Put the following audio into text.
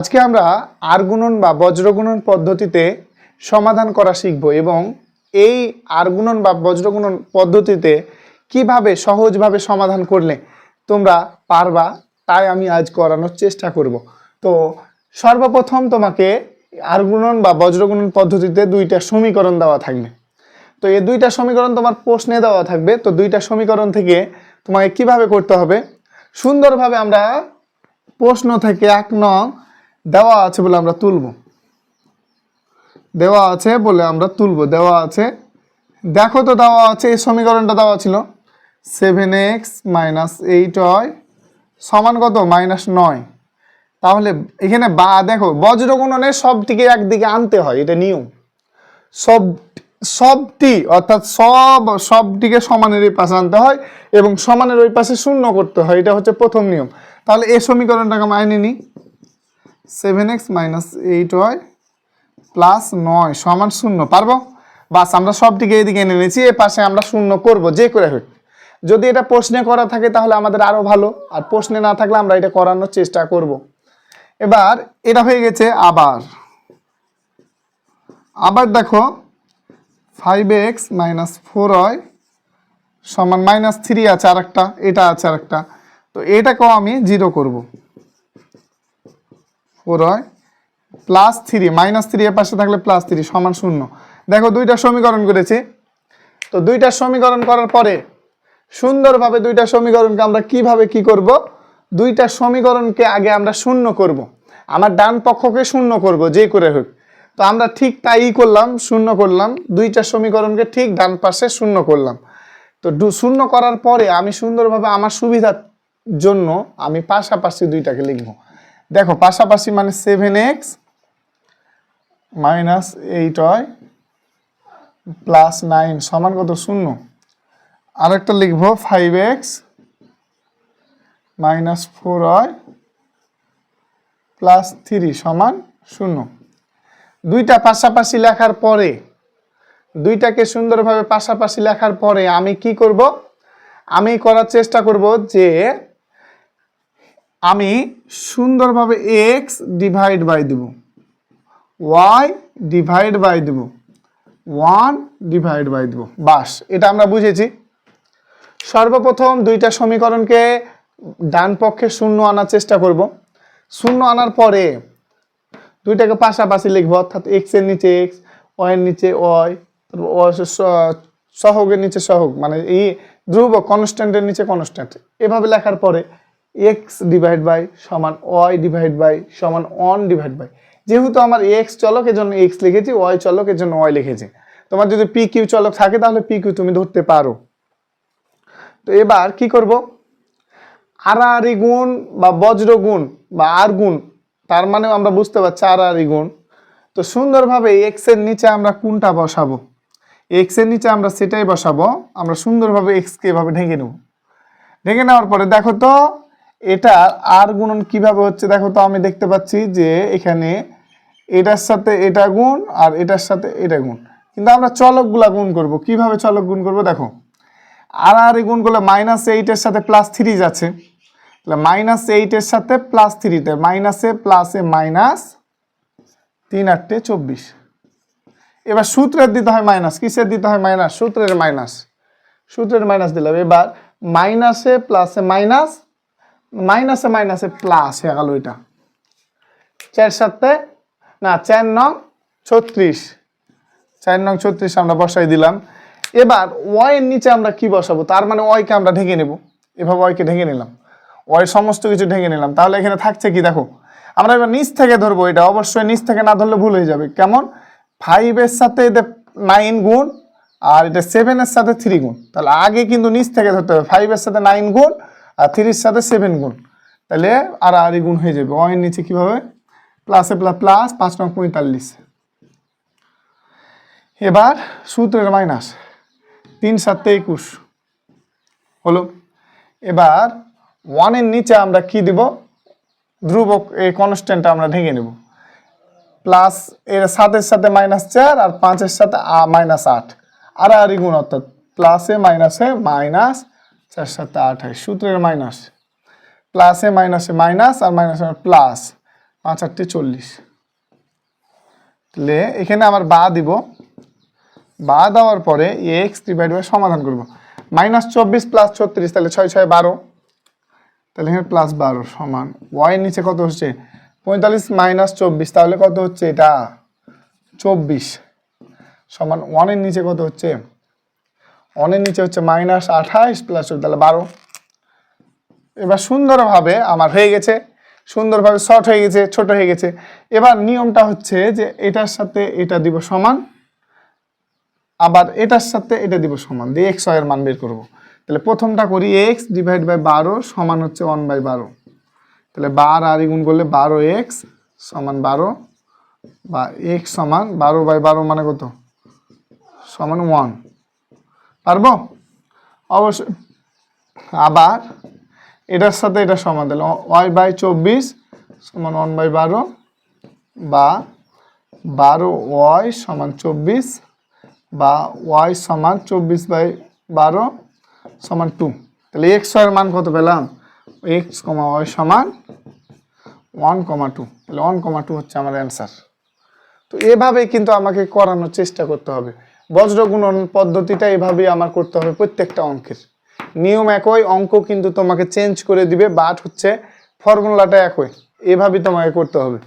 আজকে আমরা আর গুণন বা বজ্রগুণন পদ্ধতিতে সমাধান করা শিখব এবং এই আর গুণন বা বজ্রগুণন পদ্ধতিতে কিভাবে সহজভাবে সমাধান করলে তোমরা পারবা তাই আমি আজ করানোর চেষ্টা করব। তো সর্বপ্রথম তোমাকে আর গুণন বা বজ্রগুণন পদ্ধতিতে দুইটা সমীকরণ দেওয়া থাকবে। তো এই দুইটা সমীকরণ তোমার প্রশ্নে দেওয়া থাকবে। তো দুইটা সমীকরণ থেকে তোমাকে কিভাবে করতে হবে সুন্দরভাবে আমরা প্রশ্ন থেকে 1 নং দেওয়া আছে বলে আমরা তুলব, দেওয়া আছে বলে আমরা তুলব, দেওয়া আছে। দেখো তো দেওয়া আছে, এই সমীকরণটা দেওয়া ছিল 7x - 8y সমান কত -9। তাহলে এখানে বা দেখো বজ্রগুণনের সবটিকে একদিকে আনতে হয়, এটা নিয়ম। সবটি অর্থাৎ সবটিকে সমানের এই পাশে আনতে হয় এবং সমানের ওই পাশে শূন্য করতে হয়, এটা হচ্ছে প্রথম নিয়ম। তাহলে এই সমীকরণটাকে মাইনে নিই, 7x - 8y + 9 সমান 0। পারবো? বাস, আমরা সবটিকে এদিকে এনে নিয়েছি, এ পাশে আমরা শূন্য করব যে করে হোক। যদি এটা প্রশ্নে করা থাকে তাহলে আমাদের আরো ভালো, আর প্রশ্নে না থাকলে আমরা এটা করানোর চেষ্টা করব। এবার এটা হয়ে গেছে। আবার দেখো 5x - 4y সমান -3 আছে আরেকটা, এটা আছে আরেকটা। তো এটাকেও আমি 0 করব। 4y + 3 -3 এর পাশে থাকলে +3 সমান 0। দেখো দুইটা সমীকরণ করেছি। তো দুইটা সমীকরণ করার পরে সুন্দরভাবে দুইটা সমীকরণকে আমরা কিভাবে কি করব, দুইটা সমীকরণকে আগে আমরা শূন্য করব, আমার ডান পক্ষকে শূন্য করব যে করে হোক। তো আমরা ঠিক তাই করলাম, শূন্য করলাম, দুইটা সমীকরণকে ঠিক ডান পাশে শূন্য করলাম। তো শূন্য করার পরে আমি সুন্দরভাবে আমার সুবিধার জন্য আমি পাশাপাশি দুইটাকে লিখব। দেখো পাশাপাশি মানে 7x - 8y + 9 সমান কত 0। আরেকটা লিখব 5x - 4y + 3 সমান 0। দুইটা পাশাপাশি লেখার পরে, দুইটাকে সুন্দরভাবে পাশাপাশি লেখার পরে আমি কি করব, আমি করার চেষ্টা করব যে আমি সুন্দরভাবে x ডিভাইড বাই দেব, y ডিভাইড বাই দেব, 1 ডিভাইড বাই দেব। বাস, এটা আমরা বুঝেছি। সর্বপ্রথম দুইটা সমীকরণকে ডান পক্ষে শূন্য আনার চেষ্টা করব। শূন্য আনার পরে দুইটাকে পাশাপাশি লিখবো, অর্থাৎ x এর নিচে x, y এর নিচে y, সহগের নিচে সহগ মানে এই ধ্রুবক কনস্ট্যান্টের নিচে কনস্ট্যান্ট। এভাবে লেখার পরে x ডিভাইড বাই সমান y ডিভাইড বাই সমান 1 ডিভাইড বাই। যেহেতু আমার x চলক এর জন্য x লিখেছি, y চলক এর জন্য y লিখেছি। তোমার যদি p q চলক থাকে তাহলে p q তুমি ধরতে পারো। তো এবার কি করব, আড়াআড়ি গুণ বা বজ্র গুণ বা আর গুণ, তার মানেও আমরা বুঝতে পারছি আড়াআড়ি গুণ। তো সুন্দরভাবে এক্স এর নিচে আমরা কোনটা বসাবো, এক্স এর নিচে আমরা সেটাই বসাবো। আমরা সুন্দরভাবে এক্সকে এভাবে ঢেকে নেব। ঢেকে নেওয়ার পরে দেখো তো এটা আর গুণন কিভাবে হচ্ছে। দেখো তো আমি দেখতে পাচ্ছি যে এখানে এটার সাথে এটা গুণ আর এটার সাথে এটা গুণ, কিন্তু আমরা চলকগুলা গুণ করব। কিভাবে চলক গুণ করব দেখো, আড়াআড়ি গুণ করলে -8 এর সাথে +3 যাচ্ছে, তাহলে -8 এর সাথে +3 তে মাইনাসে প্লাসে মাইনাস 3 × 8 = 24। এবার সূত্রের দিতে হয় মাইনাস, কিসের দিতে হয় মাইনাস, সূত্রের মাইনাস, সূত্রের মাইনাস দিলাম। এবার মাইনাসে প্লাসে মাইনাস, মাইনাসে মাইনাসে প্লাস হয়ে গেল। এটা 4 নং 36, 4 নং 36 আমরা বসাই দিলাম। এবার ওয়াই এর নিচে আমরা কি বসাবো, তার মানে ওয়াই কে আমরা ঢেকে নেব। এভাবে ওয়াই কে ঢেকে নিলাম, ওয়াই সমস্ত কিছু ঢেকে নিলাম। তাহলে এখানে থাকছে কি দেখো, আমরা এবার নিচ থেকে ধরবো। এটা অবশ্যই নিচ থেকে না ধরলে ভুল হয়ে যাবে। কেমন, 5 এর সাথে 9 গুণ আর এটা 7 এর সাথে 3 গুণ। তাহলে আগে কিন্তু নিচ থেকে ধরতে হবে, 5 এর সাথে 9 গুণ আর 3 এর সাথে 7 গুণ, তাহলে আড়াআড়ি গুণ হয়ে যাবে। ওয়াই এর নিচে কিভাবে, প্লাসে প্লাস 5 নং 45। এবার সূত্রের মাইনাস, 3 × 7 = 21 হলো। এবার 1 এর নিচে আমরা কি দিব, ধ্রুবক এই কনস্ট্যান্টটা আমরা ঢেকে নেব। প্লাস এর 7 এর সাথে -4 আর 5 এর সাথে -8, আড়াআড়ি গুণ, অর্থাৎ প্লাসে মাইনাসে মাইনাস 4 × 7 = 28। সূত্রের মাইনাস, প্লাসে মাইনাসে মাইনাস আর মাইনাসে প্লাস 5 × 8 = 40। তাহলে এখানে আমার বা দিব, বা দেওয়ার পরে এক্স ডিভাইড বাই সমাধান করব। -24 + 36, তাহলে 6 × 6 = 12, তাহলে এখানে +12 সমান ওয়াই নিচে কত হচ্ছে 45 - 24, তাহলে কত হচ্ছে এটা 24 সমান 1 এর নিচে কত হচ্ছে 1 এর নিচে হচ্ছে -28 + 24, তাহলে 12। এবার সুন্দরভাবে আমার হয়ে গেছে, সুন্দরভাবে শর্ট হয়ে গেছে, ছোট হয়ে গেছে। এবার নিয়মটা হচ্ছে যে এটার সাথে এটা দিব সমান, আবার এটার সাথে এটা দিব সমান, দিয়ে এক্স এর মান বের করব। তাহলে প্রথমটা করি এক্স ডিভাইড বাই 12 সমান হচ্ছে 1/12, তাহলে 12 আর গুণ করলে 12x সমান 12, বা x সমান 12/12 মানে কত সমান 1, পারবো অবশ্যই। আবার এটার সাথে এটা সমান, তাহলে y/24 সমান 1/12, বা 12y সমান 24, বা y সমান 24/12 সমান 2। তাহলে x এর মান কত পেলাম, x, y সমান 1,2, তাহলে 1,2 হচ্ছে আমার অ্যান্সার। তো এভাবেই কিন্তু আমাকে করানোর চেষ্টা করতে হবে। বজ্র গুণন পদ্ধতিটা এভাবেই আমার করতে হবে প্রত্যেকটা অঙ্কের। নিয়ম একই, অঙ্ক কিন্তু তোমাকে চেঞ্জ করে দিবে, বাট হচ্ছে ফর্মুলাটা একই, এভাবেই তোমাকে করতে হবে।